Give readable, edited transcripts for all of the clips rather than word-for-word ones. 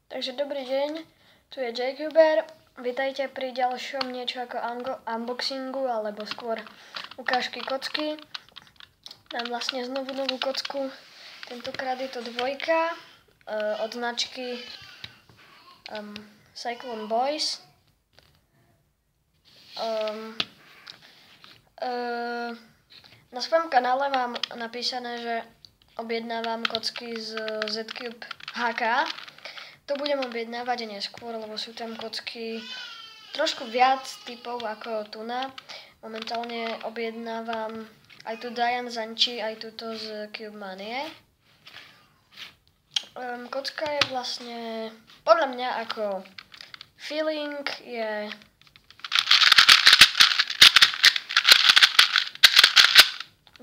Takže dobrý deň, tu je JCuber. Vítajte pri ďalšom niečo ako unboxingu, alebo skôr ukážky kocky. Mám vlastne znovu novú kocku, tentokrát je to dvojka od značky Cyclone Boys. Na svojom kanále mám napísané, že objednávam kocky z ZCube HK. To budem objednávať neskôr, lebo sú tam kocky trošku viac typov ako tuna. Momentálne objednávam aj tu Diane Zanchi, aj túto z Cube Manie. Kocka je vlastne, podľa mňa ako feeling je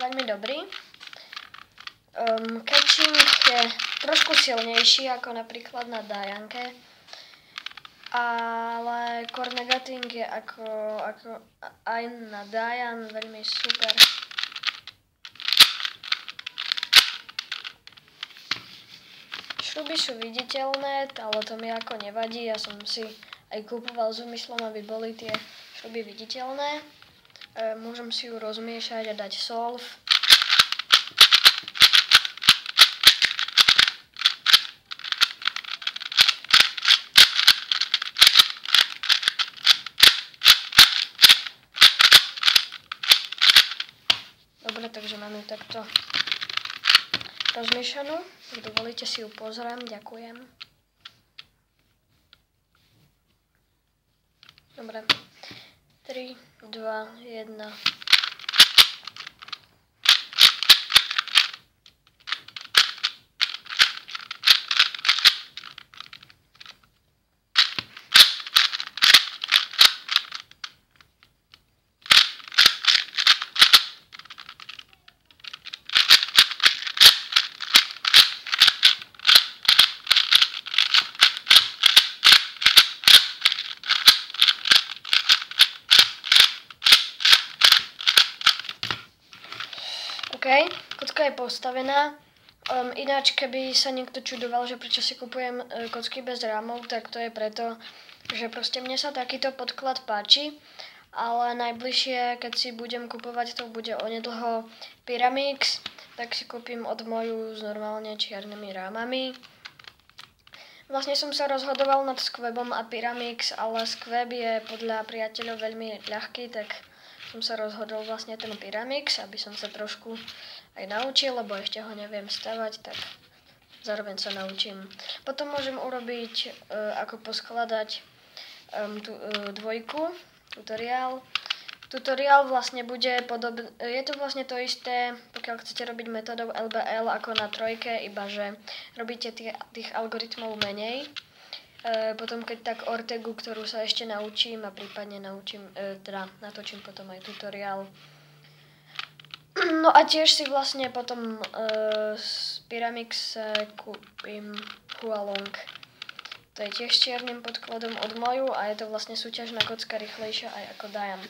veľmi dobrý. Catching je trošku silnejší ako napríklad na Dianke, ale core negating je ako aj na Diane veľmi super. Šruby sú viditeľné, ale to mi ako nevadí, ja som si aj kúpoval s úmyslom, aby boli tie šruby viditeľné. Môžem si ju rozmiešať a dať solv. Dobre, takže mám ju takto rozmiešanú. Ak dovolíte, si ju pozriem, ďakujem. Dobre, 3, 2, 1. OK, kocka je postavená. Ináč, keby sa niekto čudoval, že prečo si kupujem kocky bez rámov, tak to je preto, že proste mne sa takýto podklad páči, ale najbližšie, keď si budem kupovať, to bude onedlho Pyramix, tak si kúpim od moju s normálne čiernymi rámami. Vlastne som sa rozhodoval nad Squebom a Pyramix, ale Squeb je podľa priateľov veľmi ľahký, tak som sa rozhodol vlastne ten Pyramix, aby som sa trošku aj naučil, lebo ešte ho neviem stavať, tak zároveň sa naučím. Potom môžem urobiť, ako poskladať tú dvojku, tutoriál. Tutoriál vlastne bude podobný, je to vlastne to isté, pokiaľ chcete robiť metodou LBL ako na trojke, iba že robíte tých algoritmov menej. Potom keď tak Ortegu, ktorú sa ešte naučím a prípadne natočím potom aj tutoriál. No a tiež si vlastne potom z Pyramix kúpim Hualong. To je tiež s čiernym podkladom od moju a je to vlastne súťažná kocka rýchlejšia aj ako Diane.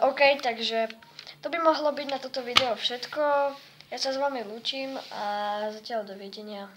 OK, takže to by mohlo byť na toto video všetko. Ja sa s vami lúčim a zatiaľ dovidenia.